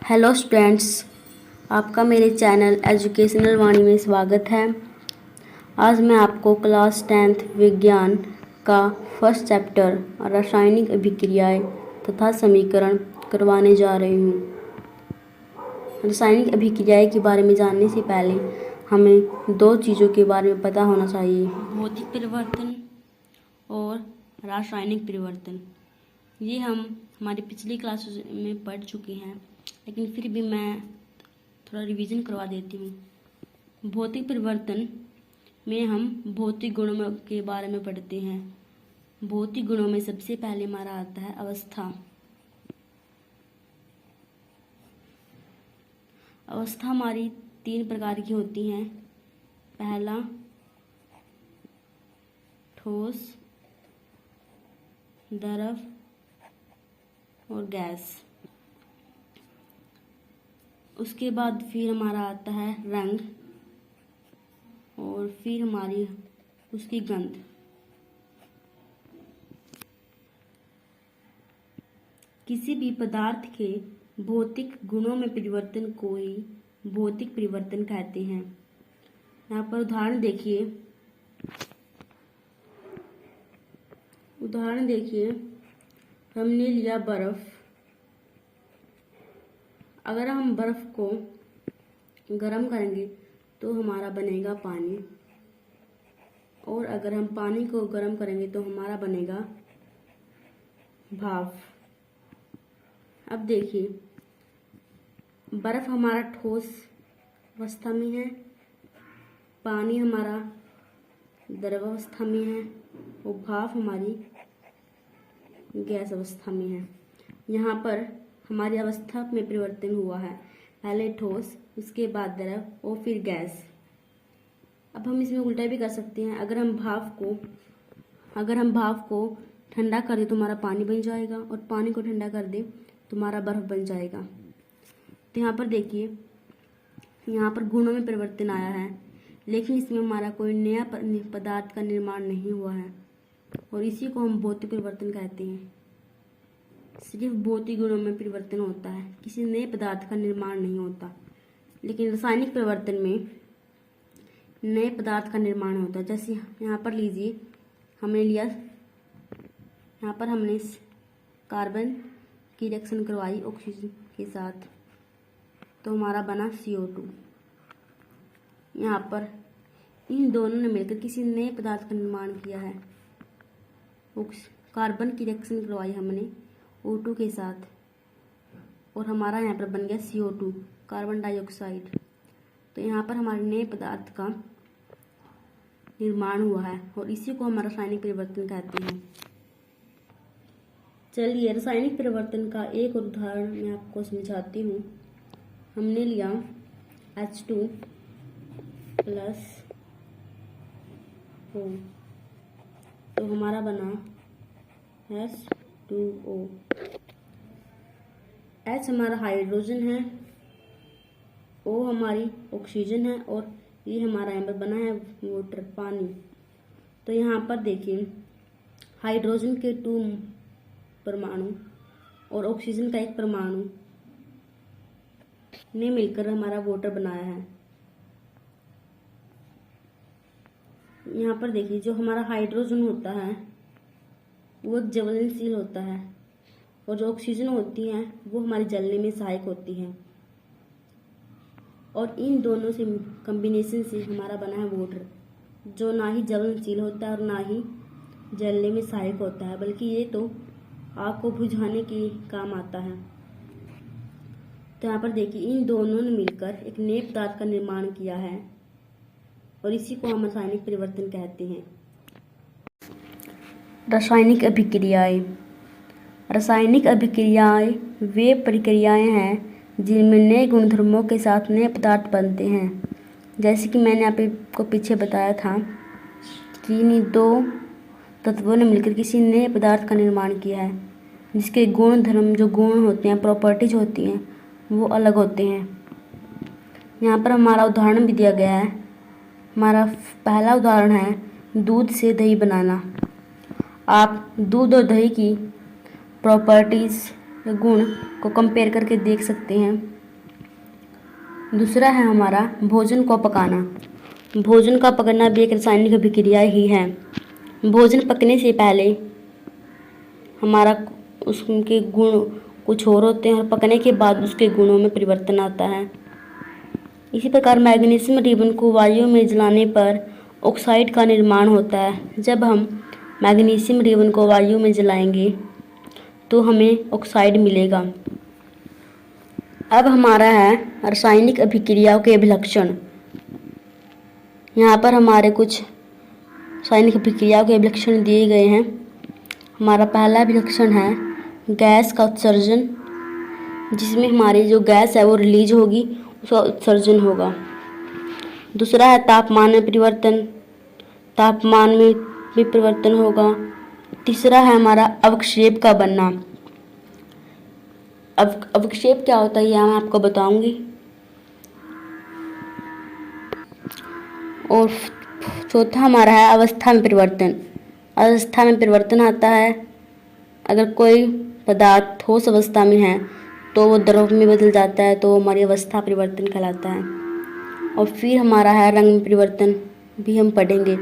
Hello students, आपका मेरे channel educational वाणी में स्वागत है। आज मैं आपको क्लास 10th विज्ञान का फर्स्ट चैप्टर रासायनिक अभिक्रियाएं तथा समीकरण करवाने जा रही हूँ। रासायनिक अभिक्रियाएं के बारे में जानने से पहले हमें दो चीज़ों के बारे में पता होना चाहिए, भौतिक परिवर्तन और रासायनिक परिवर्तन। ये हम हमारी पिछली क्लासेस में पढ़ चुके हैं, लेकिन फिर भी मैं थोड़ा रिवीजन करवा देती हूँ। भौतिक परिवर्तन में हम भौतिक गुणों के बारे में पढ़ते हैं। भौतिक गुणों में सबसे पहले हमारा आता है अवस्था। अवस्था हमारी 3 प्रकार की होती हैं। पहला ठोस, द्रव और गैस। उसके बाद फिर हमारा आता है रंग और फिर हमारी उसकी गंध। किसी भी पदार्थ के भौतिक गुणों में परिवर्तन को ही भौतिक परिवर्तन कहते हैं। यहाँ पर उदाहरण देखिए। हमने लिया बर्फ। अगर हम बर्फ को गर्म करेंगे तो हमारा बनेगा पानी, और अगर हम पानी को गर्म करेंगे तो हमारा बनेगा भाप। अब देखिए, बर्फ हमारा ठोस अवस्था में है, पानी हमारा द्रव अवस्था में है और भाप हमारी गैस अवस्था में है। यहाँ पर हमारी अवस्था में परिवर्तन हुआ है, पहले ठोस, उसके बाद द्रव और फिर गैस। अब हम इसमें उल्टा भी कर सकते हैं। अगर हम भाप को ठंडा कर दें तो हमारा पानी बन जाएगा, और पानी को ठंडा कर दें तो हमारा बर्फ बन जाएगा। तो यहाँ पर देखिए, यहाँ पर गुणों में परिवर्तन आया है, लेकिन इसमें हमारा कोई नया पदार्थ का निर्माण नहीं हुआ है, और इसी को हम भौतिक परिवर्तन कहते हैं। सिर्फ भौतिक गुणों में परिवर्तन होता है, किसी नए पदार्थ का निर्माण नहीं होता। लेकिन रासायनिक परिवर्तन में नए पदार्थ का निर्माण होता है। जैसे यहाँ पर लीजिए, यहाँ पर हमने कार्बन की रिएक्शन करवाई ऑक्सीजन के साथ, तो हमारा बना CO2। यहाँ पर इन दोनों ने मिलकर किसी नए पदार्थ का निर्माण किया है। कार्बन की रिएक्शन करवाई हमने O2 के साथ, और हमारा यहाँ पर बन गया CO2, कार्बन डाइऑक्साइड। तो यहाँ पर हमारे नए पदार्थ का निर्माण हुआ है, और इसी को हम रासायनिक परिवर्तन कहते हैं। चलिए, रासायनिक परिवर्तन का एक और उदाहरण मैं आपको समझाती हूँ। हमने लिया H2 + O, तो हमारा बना H2O। H हमारा हाइड्रोजन है, O हमारी ऑक्सीजन है, और ये हमारा यहाँ पर बना है वाटर, पानी। तो यहाँ पर देखिए, हाइड्रोजन के 2 परमाणु और ऑक्सीजन का 1 परमाणु ने मिलकर हमारा वाटर बनाया है। यहाँ पर देखिए, जो हमारा हाइड्रोजन होता है वो ज्वलनशील होता है, और जो ऑक्सीजन होती है वो हमारे जलने में सहायक होती है, और इन दोनों से कॉम्बिनेशन से हमारा बना है वाटर, जो ना ही ज्वलनशील होता है और ना ही जलने में सहायक होता है, बल्कि ये तो आग को बुझाने के काम आता है। तो यहाँ पर देखिए, इन दोनों ने मिलकर एक नए पदार्थ का निर्माण किया है, और इसी को हम रासायनिक परिवर्तन कहते हैं। रासायनिक अभिक्रियाएं। रासायनिक अभिक्रियाएं वे प्रक्रियाएं हैं जिनमें नए गुणधर्मों के साथ नए पदार्थ बनते हैं। जैसे कि मैंने आपको पीछे बताया था कि इन 2 तत्वों ने मिलकर किसी नए पदार्थ का निर्माण किया है, जिसके गुणधर्म, जो गुण होते हैं, प्रॉपर्टीज होती हैं, वो अलग होते हैं। यहाँ पर हमारा उदाहरण भी दिया गया है। हमारा पहला उदाहरण है दूध से दही बनाना। आप दूध और दही की प्रॉपर्टीज़ गुण को कंपेयर करके देख सकते हैं। दूसरा है हमारा भोजन को पकाना। भोजन का पकना भी एक रासायनिक अभिक्रिया ही है। भोजन पकने से पहले हमारा उसके गुण कुछ और होते हैं और पकने के बाद उसके गुणों में परिवर्तन आता है। इसी प्रकार मैग्नीशियम रिबन को वायु में जलाने पर ऑक्साइड का निर्माण होता है। जब हम मैग्नीशियम रिबन को वायु में जलाएंगे तो हमें ऑक्साइड मिलेगा। अब हमारा है रासायनिक अभिक्रियाओं के अभिलक्षण। यहाँ पर हमारे कुछ रासायनिक अभिक्रियाओं के अभिलक्षण दिए गए हैं। हमारा पहला अभिलक्षण है गैस का उत्सर्जन, जिसमें हमारी जो गैस है वो रिलीज होगी, उसका उत्सर्जन होगा। दूसरा है तापमान में परिवर्तन, तापमान में भी परिवर्तन होगा। तीसरा है हमारा अवक्षेप का बनना। अवक्षेप क्या होता है यह मैं आपको बताऊंगी। और चौथा हमारा है अवस्था में परिवर्तन। अवस्था में परिवर्तन आता है अगर कोई पदार्थ ठोस अवस्था में है तो वो द्रव में बदल जाता है, तो हमारी अवस्था परिवर्तन कहलाता है। और फिर हमारा है रंग में परिवर्तन, भी हम पढ़ेंगे।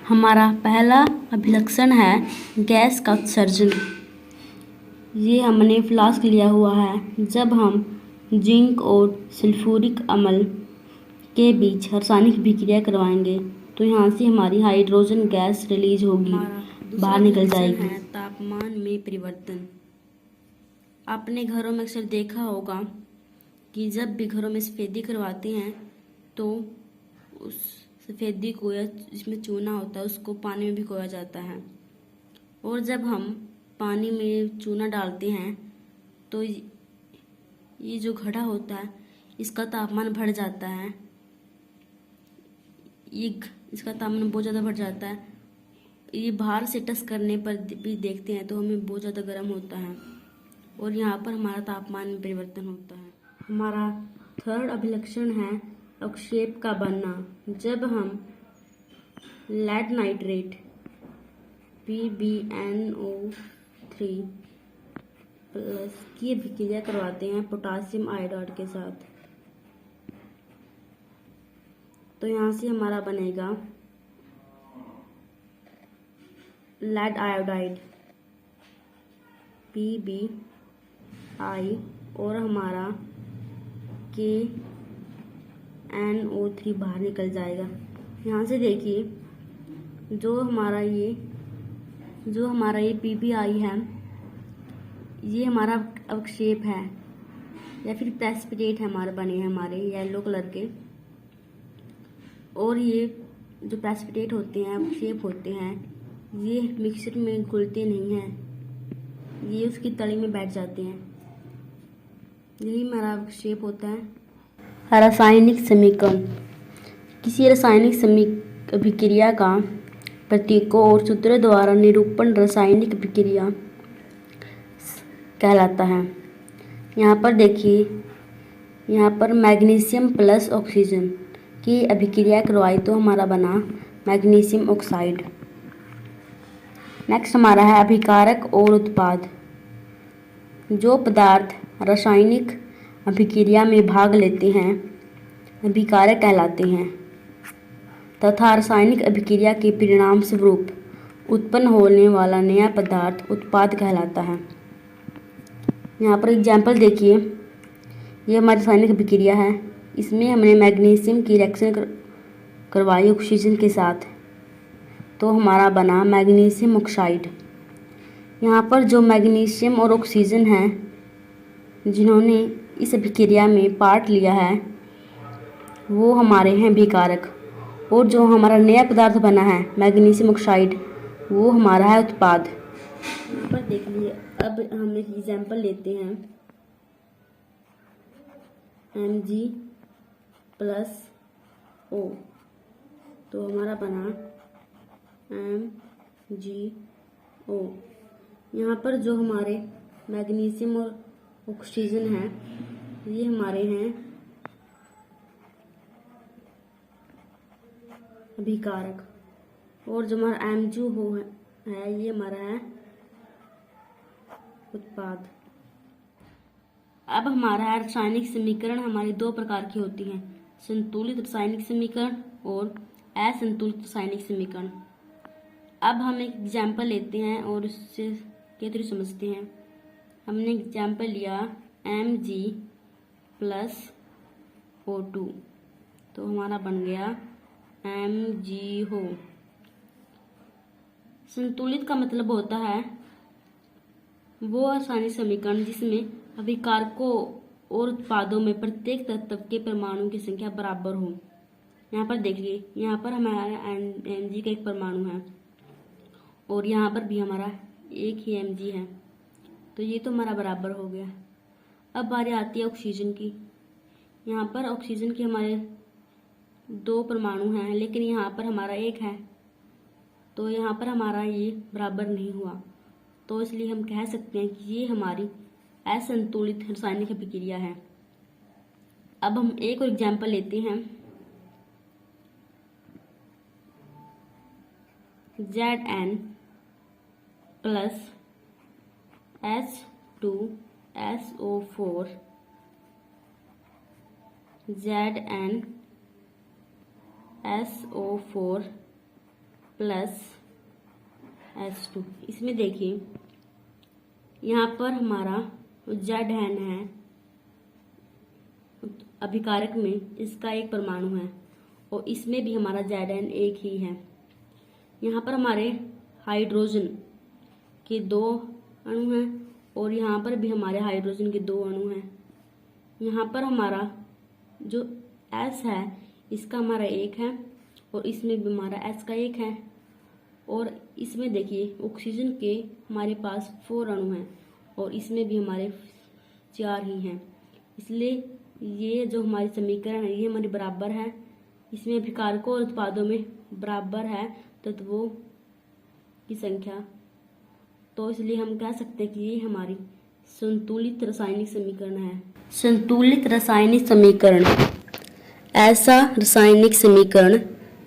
हमारा पहला अभिलक्षण है गैस का उत्सर्जन। ये हमने फ्लास्क लिया हुआ है। जब हम जिंक और सल्फ्यूरिक अम्ल के बीच रासायनिक अभिक्रिया करवाएंगे तो यहाँ से हमारी हाइड्रोजन गैस रिलीज होगी, बाहर निकल जाएगी। तापमान में परिवर्तन। आपने घरों में अक्सर देखा होगा कि जब भी घरों में सफ़ेदी करवाते हैं तो उस सफ़ेदी को या जिसमें चूना होता है उसको पानी में भिगोया जाता है, और जब हम पानी में चूना डालते हैं तो ये जो घड़ा होता है इसका तापमान बढ़ जाता है। इसका तापमान बहुत ज़्यादा बढ़ जाता है। ये बाहर से टच करने पर भी देखते हैं तो हमें बहुत ज़्यादा गर्म होता है, और यहाँ पर हमारा तापमान में परिवर्तन होता है। हमारा थर्ड अभिलक्षण है अवक्षेप का बनना। जब हम लेड नाइट्रेट PbNO3 प्लस की अभिक्रिया करवाते हैं पोटासियम आयोडाइड के साथ, तो यहाँ से हमारा बनेगा लेड आयोडाइड Pbi, और हमारा KNO3 बाहर निकल जाएगा। यहाँ से देखिए जो हमारा ये PBI है, ये हमारा अवक्षेप है या फिर प्रेसिपिटेट है हमारे बने हैं हमारे येलो कलर के। और ये जो प्रेसिपिटेट होते हैं, अवक्षेप होते हैं, ये मिक्सचर में घुलते नहीं हैं, ये उसकी तली में बैठ जाते हैं। यही हमारा अवक्षेप होता है। रासायनिक समीकरण। किसी रासायनिक अभिक्रिया का प्रतीकों और सूत्रों द्वारा निरूपण रासायनिक अभिक्रिया कहलाता है। यहाँ पर देखिए, यहाँ पर मैग्नीशियम प्लस ऑक्सीजन की अभिक्रिया करवाई तो हमारा बना मैग्नीशियम ऑक्साइड। नेक्स्ट हमारा है अभिकारक और उत्पाद। जो पदार्थ रासायनिक अभिक्रिया में भाग लेते हैं अभिकारक कहलाते हैं, तथा रासायनिक अभिक्रिया के परिणाम स्वरूप उत्पन्न होने वाला नया पदार्थ उत्पाद कहलाता है। यहाँ पर एग्जाम्पल देखिए, ये हमारी रासायनिक अभिक्रिया है। इसमें हमने मैग्नीशियम की रिएक्शन करवाई ऑक्सीजन के साथ, तो हमारा बना मैग्नीशियम ऑक्साइड। यहाँ पर जो मैग्नीशियम और ऑक्सीजन हैं जिन्होंने इस अभिक्रिया में पार्ट लिया है वो हमारे हैं अभिकारक, और जो हमारा नया पदार्थ बना है मैग्नीशियम ऑक्साइड वो हमारा है उत्पाद। यहाँ पर देख लीजिए, अब हम एक एग्जाम्पल लेते हैं Mg+O, तो हमारा बना MgO। यहाँ पर जो हमारे मैग्नीशियम और ऑक्सीजन है ये हमारे हैं अभिकारक, और जो हमारा MgO है ये हमारा है उत्पाद। अब हमारा रासायनिक समीकरण हमारी दो प्रकार की होती हैं, संतुलित रासायनिक समीकरण और असंतुलित रासायनिक समीकरण। अब हम एक एग्जाम्पल लेते हैं और उससे के थ्रू समझते हैं। हमने एग्जाम्पल लिया Mg प्लस O2, तो हमारा बन गया MgO। संतुलित का मतलब होता है वो रासायनिक समीकरण जिसमें अभिकारकों और उत्पादों में प्रत्येक तत्व के परमाणु की संख्या बराबर हो। यहाँ पर देखिए, यहाँ पर हमारा Mg का एक परमाणु है और यहाँ पर भी हमारा एक ही Mg है, तो ये तो हमारा बराबर हो गया। अब बारी आती है ऑक्सीजन की। यहाँ पर ऑक्सीजन के हमारे दो परमाणु हैं, लेकिन यहाँ पर हमारा एक है, तो यहाँ पर हमारा ये बराबर नहीं हुआ, तो इसलिए हम कह सकते हैं कि ये हमारी असंतुलित रासायनिक अभिक्रिया है। अब हम एक और एग्जाम्पल लेते हैं, Zn plus H2SO4, ZnSO4 plus H2। इसमें देखिए, यहाँ पर हमारा Zn है, अभिकारक में इसका एक परमाणु है और इसमें भी हमारा Zn एक ही है। यहाँ पर हमारे हाइड्रोजन के दो अणु हैं और यहाँ पर भी हमारे हाइड्रोजन के दो अणु हैं। यहाँ पर हमारा जो S है इसका हमारा एक है और इसमें भी हमारा S का एक है, और इसमें देखिए ऑक्सीजन के हमारे पास 4 अणु हैं और इसमें भी हमारे 4 ही हैं, इसलिए ये जो हमारी समीकरण है ये हमारी बराबर है। इसमें अभिकारकों और उत्पादों में बराबर है तत्वों की संख्या, तो इसलिए हम कह सकते हैं कि ये हमारी संतुलित रासायनिक समीकरण है। संतुलित रासायनिक समीकरण ऐसा रासायनिक समीकरण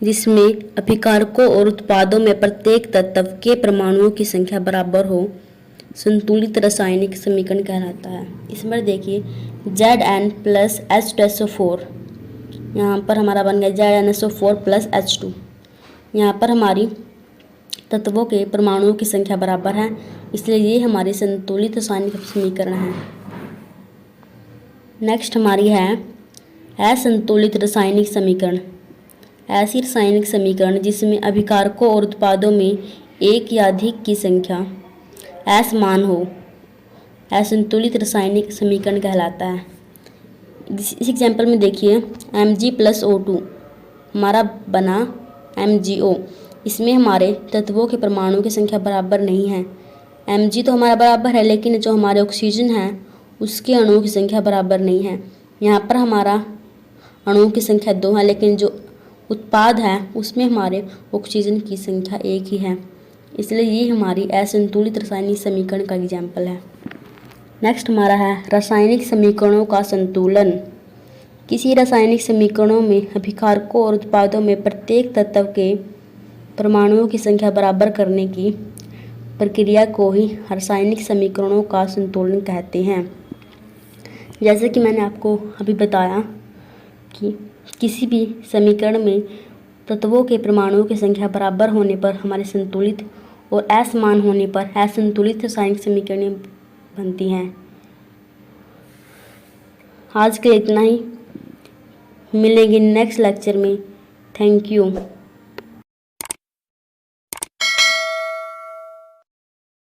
जिसमें अभिकारकों और उत्पादों में प्रत्येक तत्व के परमाणुओं की संख्या बराबर हो, संतुलित रासायनिक समीकरण कहलाता है। इसमें देखिए Zn प्लस H2SO4, यहाँ पर हमारा बन गया ZnSO4 प्लस H2। यहाँ पर हमारी तत्वों के परमाणुओं की संख्या बराबर है, इसलिए ये हमारी संतुलित रासायनिक समीकरण है। नेक्स्ट हमारी है असंतुलित रासायनिक समीकरण। ऐसी रासायनिक समीकरण जिसमें अभिकारकों और उत्पादों में एक या अधिक की संख्या असमान हो, असंतुलित रासायनिक समीकरण कहलाता है। इस एग्जाम्पल में देखिए Mg प्लस O2 हमारा बना MgO। इसमें हमारे तत्वों के परमाणु की संख्या बराबर नहीं है। Mg तो हमारा बराबर है, लेकिन जो हमारे ऑक्सीजन है उसके अणुओं की संख्या बराबर नहीं है। यहाँ पर हमारा अणुओं की संख्या 2 है, लेकिन जो उत्पाद है उसमें हमारे ऑक्सीजन की संख्या 1 ही है, इसलिए ये हमारी असंतुलित रासायनिक समीकरण का एग्जाम्पल है। नेक्स्ट हमारा है रासायनिक समीकरणों का संतुलन। किसी रासायनिक समीकरणों में अभिकारकों और उत्पादों में प्रत्येक तत्व के परमाणुओं की संख्या बराबर करने की प्रक्रिया को ही रासायनिक समीकरणों का संतुलन कहते हैं। जैसे कि मैंने आपको अभी बताया कि किसी भी समीकरण में तत्वों के परमाणुओं की संख्या बराबर होने पर हमारे संतुलित और असमान होने पर असंतुलित रासायनिक समीकरणें बनती हैं। आज के लिए इतना ही, मिलेंगे नेक्स्ट लेक्चर में। Thank you.